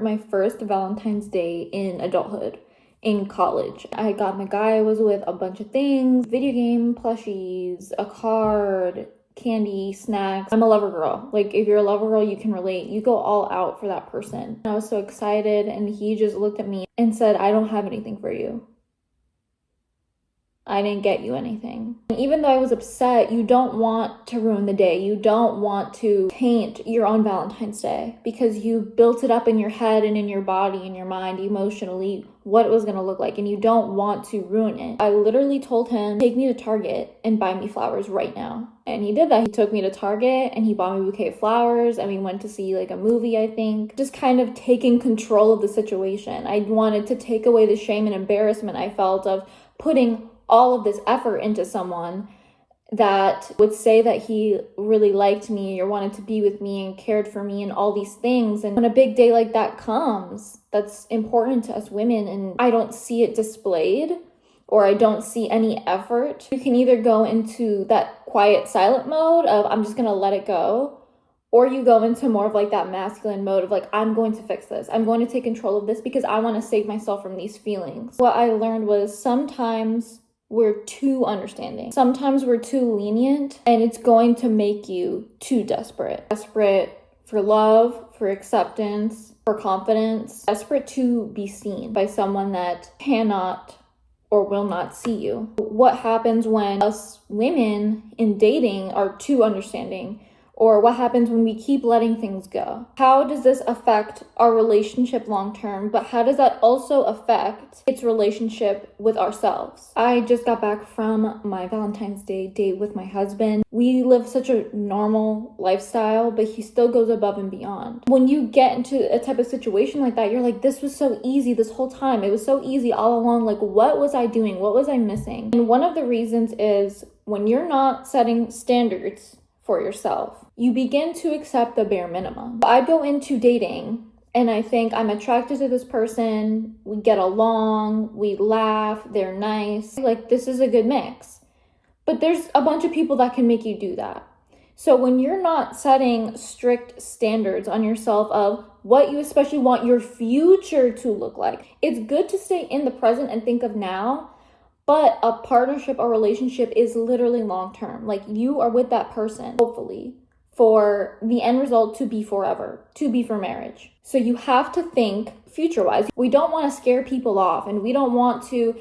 My first Valentine's Day in adulthood, in college. I got my guy I was with a bunch of things, video game plushies, a card, candy, snacks. I'm a lover girl. Like, if you're a lover girl, you can relate. You go all out for that person. I was so excited, and he just looked at me and said, I don't have anything for you. I didn't get you anything. And even though I was upset, you don't want to ruin the day. You don't want to taint your own Valentine's Day because you built it up in your head and in your body and your mind emotionally what it was going to look like, and you don't want to ruin it. I literally told him, take me to Target and buy me flowers right now. And he did that. He took me to Target and he bought me a bouquet of flowers, and we went to see like a movie, I think. Just kind of taking control of the situation. I wanted to take away the shame and embarrassment I felt of putting all of this effort into someone that would say that he really liked me or wanted to be with me and cared for me and all these things. And when a big day like that comes, that's important to us women, and I don't see it displayed, or I don't see any effort, you can either go into that quiet, silent mode of I'm just gonna let it go, or you go into more of like that masculine mode of like, I'm going to fix this. I'm going to take control of this because I want to save myself from these feelings. What I learned was sometimes we're too understanding. Sometimes we're too lenient, and it's going to make you too desperate. Desperate for love, for acceptance, for confidence. Desperate to be seen by someone that cannot or will not see you. What happens when us women in dating are too understanding? Or what happens when we keep letting things go? How does this affect our relationship long term? But how does that also affect its relationship with ourselves? I just got back from my Valentine's Day date with my husband. We live such a normal lifestyle, but he still goes above and beyond. When you get into a type of situation like that, you're like, this was so easy this whole time. It was so easy all along. Like, what was I doing? What was I missing? And one of the reasons is when you're not setting standards for yourself, you begin to accept the bare minimum. I go into dating and I think I'm attracted to this person, we get along, we laugh, they're nice, like this is a good mix. But there's a bunch of people that can make you do that. So when you're not setting strict standards on yourself of what you especially want your future to look like, it's good to stay in the present and think of now. But a partnership or relationship is literally long term. Like, you are with that person, hopefully, for the end result to be forever, to be for marriage. So you have to think future-wise. We don't want to scare people off, and we don't want to,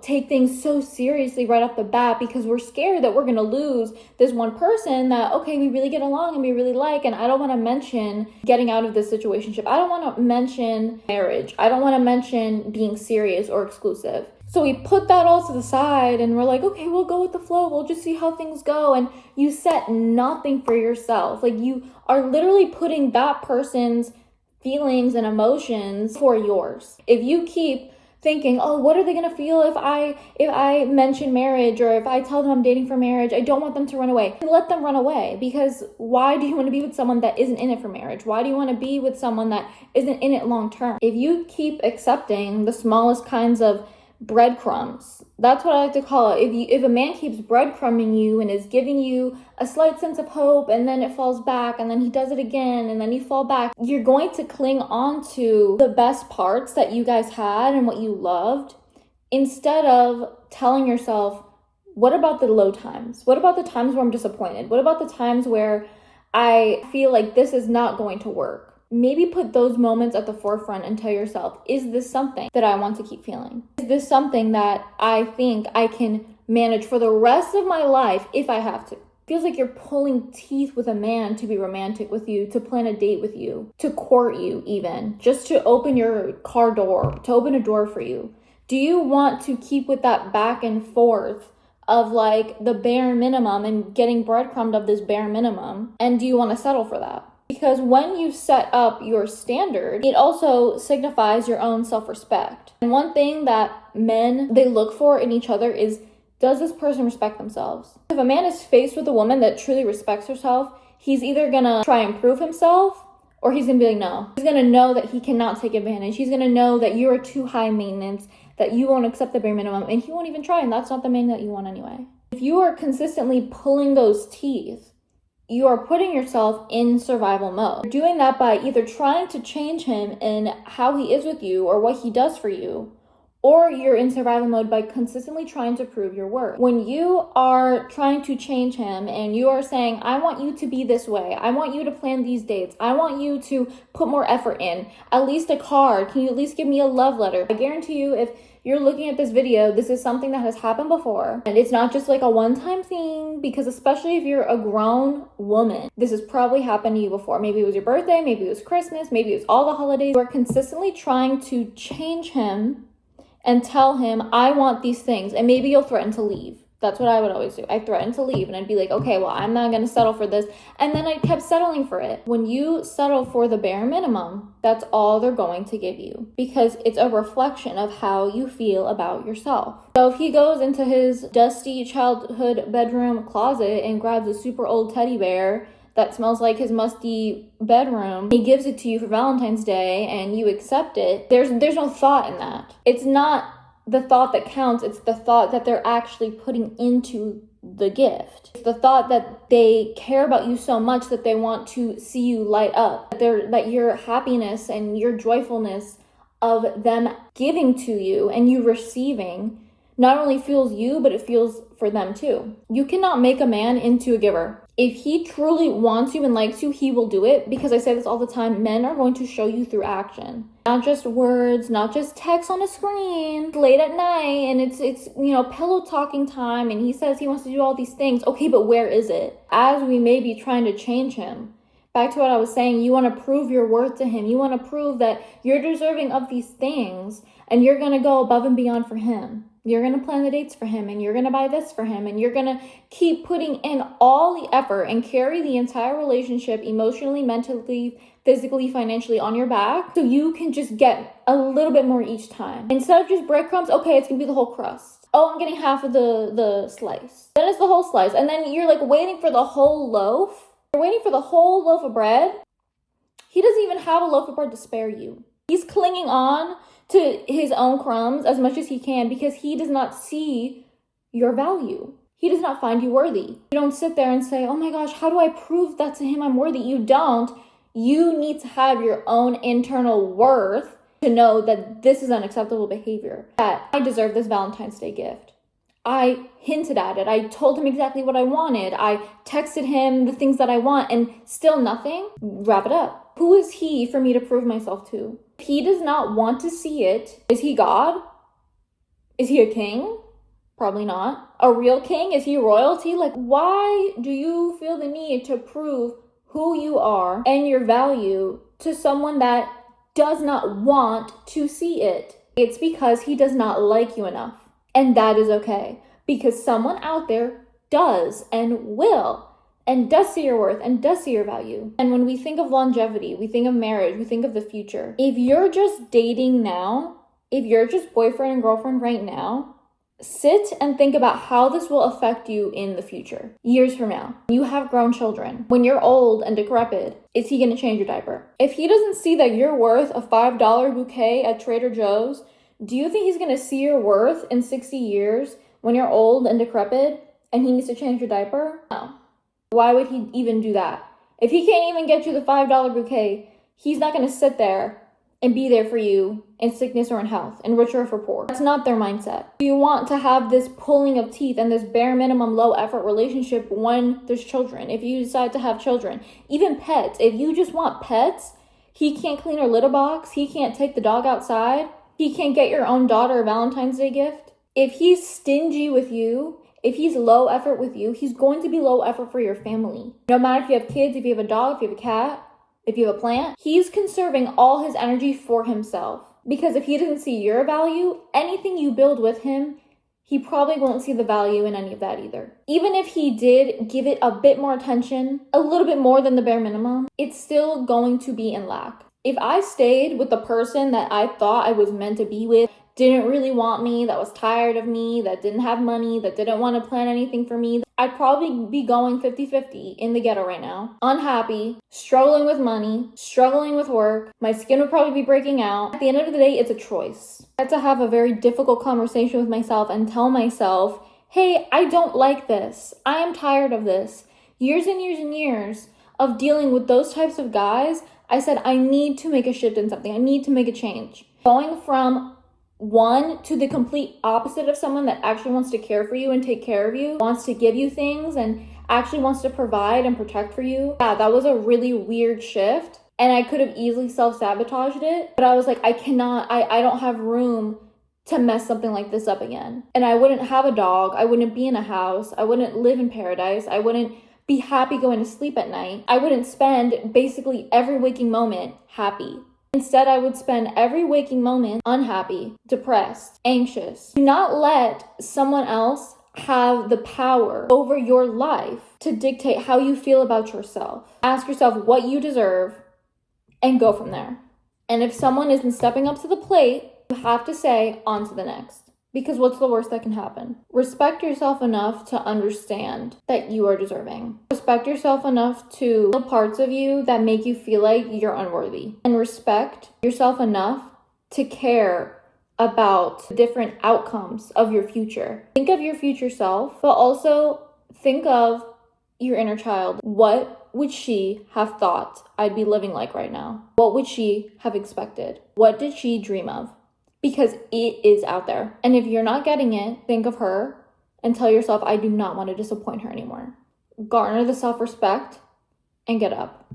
take things so seriously right off the bat because we're scared that we're going to lose this one person that, okay, we really get along and we really like, and I don't want to mention getting out of this situationship. I don't want to mention marriage. I don't want to mention being serious or exclusive. So we put that all to the side and we're like, okay, we'll go with the flow. We'll just see how things go. And you set nothing for yourself. Like, you are literally putting that person's feelings and emotions for yours. If you keep thinking, oh, what are they going to feel if I mention marriage, or if I tell them I'm dating for marriage, I don't want them to run away. Let them run away, because why do you want to be with someone that isn't in it for marriage? Why do you want to be with someone that isn't in it long term? If you keep accepting the smallest kinds of breadcrumbs, that's what I like to call it. If a man keeps breadcrumbing you and is giving you a slight sense of hope, and then it falls back, and then he does it again, and then you fall back, you're going to cling on to the best parts that you guys had and what you loved, instead of telling yourself, what about the low times? What about the times where I'm disappointed? What about the times where I feel like this is not going to work? Maybe put those moments at the forefront and tell yourself, is this something that I want to keep feeling? Is this something that I think I can manage for the rest of my life if I have to? It feels like you're pulling teeth with a man to be romantic with you, to plan a date with you, to court you even, just to open your car door, to open a door for you. Do you want to keep with that back and forth of like the bare minimum and getting breadcrumbed of this bare minimum? And do you want to settle for that? Because when you set up your standard, it also signifies your own self-respect. And one thing that men, they look for in each other is, does this person respect themselves? If a man is faced with a woman that truly respects herself, he's either gonna try and prove himself, or he's gonna be like, no. He's gonna know that he cannot take advantage. He's gonna know that you are too high maintenance, that you won't accept the bare minimum, and he won't even try, and that's not the man that you want anyway. If you are consistently pulling those teeth, you are putting yourself in survival mode. You're doing that by either trying to change him in how he is with you or what he does for you, or you're in survival mode by consistently trying to prove your worth. When you are trying to change him and you are saying, I want you to be this way, I want you to plan these dates, I want you to put more effort in, at least a card, can you at least give me a love letter? I guarantee you, if you're looking at this video, this is something that has happened before. And it's not just like a one-time thing, because especially if you're a grown woman, this has probably happened to you before. Maybe it was your birthday, maybe it was Christmas, maybe it was all the holidays. You're consistently trying to change him and tell him, I want these things. And maybe you'll threaten to leave. That's what I would always do. I threatened to leave and I'd be like, okay, well, I'm not going to settle for this. And then I kept settling for it. When you settle for the bare minimum, that's all they're going to give you, because it's a reflection of how you feel about yourself. So if he goes into his dusty childhood bedroom closet and grabs a super old teddy bear that smells like his musty bedroom, he gives it to you for Valentine's Day and you accept it, there's no thought in that. It's not the thought that counts, it's the thought that they're actually putting into the gift. It's the thought that they care about you so much that they want to see you light up, that your happiness and your joyfulness of them giving to you and you receiving not only fuels you, but it fuels for them too. You cannot make a man into a giver. If he truly wants you and likes you, he will do it, because I say this all the time, men are going to show you through action. Not just words, not just text on a screen, late at night, and it's pillow talking time, and he says he wants to do all these things. Okay, but where is it? As we may be trying to change him, back to what I was saying, you want to prove your worth to him. You want to prove that you're deserving of these things, and you're going to go above and beyond for him. You're going to plan the dates for him, and you're going to buy this for him, and you're going to keep putting in all the effort and carry the entire relationship emotionally, mentally, physically, financially on your back, so you can just get a little bit more each time. Instead of just breadcrumbs, okay, it's going to be the whole crust. Oh, I'm getting half of the slice. Then it's the whole slice, and then you're like waiting for the whole loaf. You're waiting for the whole loaf of bread. He doesn't even have a loaf of bread to spare you. He's clinging on to his own crumbs as much as he can because he does not see your value. He does not find you worthy. You don't sit there and say, oh my gosh, how do I prove that to him I'm worthy? You don't. You need to have your own internal worth to know that this is unacceptable behavior. That I deserve this Valentine's Day gift. I hinted at it. I told him exactly what I wanted. I texted him the things that I want, and still nothing. Wrap it up. Who is he for me to prove myself to? If he does not want to see it, is he God? Is he a king? Probably not. A real king? Is he royalty? Like, why do you feel the need to prove who you are and your value to someone that does not want to see it? It's because he does not like you enough. And that is okay, because someone out there does and will and does see your worth and does see your value. And when we think of longevity, we think of marriage, we think of the future. If you're just dating now, if you're just boyfriend and girlfriend right now, sit and think about how this will affect you in the future. Years from now, you have grown children. When you're old and decrepit, is he going to change your diaper? If he doesn't see that you're worth a $5 bouquet at Trader Joe's, do you think he's going to see your worth in 60 years when you're old and decrepit and he needs to change your diaper? No. Why would he even do that? If he can't even get you the $5 bouquet, he's not going to sit there and be there for you in sickness or in health, in rich or for poor. That's not their mindset. You want to have this pulling of teeth and this bare minimum low effort relationship when there's children. If you decide to have children, even pets, if you just want pets, he can't clean her litter box, he can't take the dog outside, he can't get your own daughter a Valentine's Day gift. If he's stingy with you, if he's low effort with you, he's going to be low effort for your family. No matter if you have kids, if you have a dog, if you have a cat, if you have a plant, he's conserving all his energy for himself. Because if he doesn't see your value, anything you build with him, he probably won't see the value in any of that either. Even if he did give it a bit more attention, a little bit more than the bare minimum, it's still going to be in lack. If I stayed with the person that I thought I was meant to be with, didn't really want me, that was tired of me, that didn't have money, that didn't want to plan anything for me, I'd probably be going 50-50 in the ghetto right now. Unhappy, struggling with money, struggling with work. My skin would probably be breaking out. At the end of the day, it's a choice. I had to have a very difficult conversation with myself and tell myself, hey, I don't like this. I am tired of this. years and years and years of dealing with those types of guys, I said, I need to make a shift in something. I need to make a change. Going from one to the complete opposite of someone that actually wants to care for you and take care of you, wants to give you things and actually wants to provide and protect for you. Yeah, that was a really weird shift. And I could have easily self-sabotaged it, but I was like, I don't have room to mess something like this up again. And I wouldn't have a dog. I wouldn't be in a house. I wouldn't live in paradise. I wouldn't be happy going to sleep at night. I wouldn't spend basically every waking moment happy. Instead, I would spend every waking moment unhappy, depressed, anxious. Do not let someone else have the power over your life to dictate how you feel about yourself. Ask yourself what you deserve and go from there. And if someone isn't stepping up to the plate, you have to say, on to the next. Because what's the worst that can happen? Respect yourself enough to understand that you are deserving. Respect yourself enough to feel parts of you that make you feel like you're unworthy. And respect yourself enough to care about the different outcomes of your future. Think of your future self, but also think of your inner child. What would she have thought I'd be living like right now? What would she have expected? What did she dream of? Because it is out there. And if you're not getting it, think of her and tell yourself, I do not want to disappoint her anymore. Garner the self-respect and get up.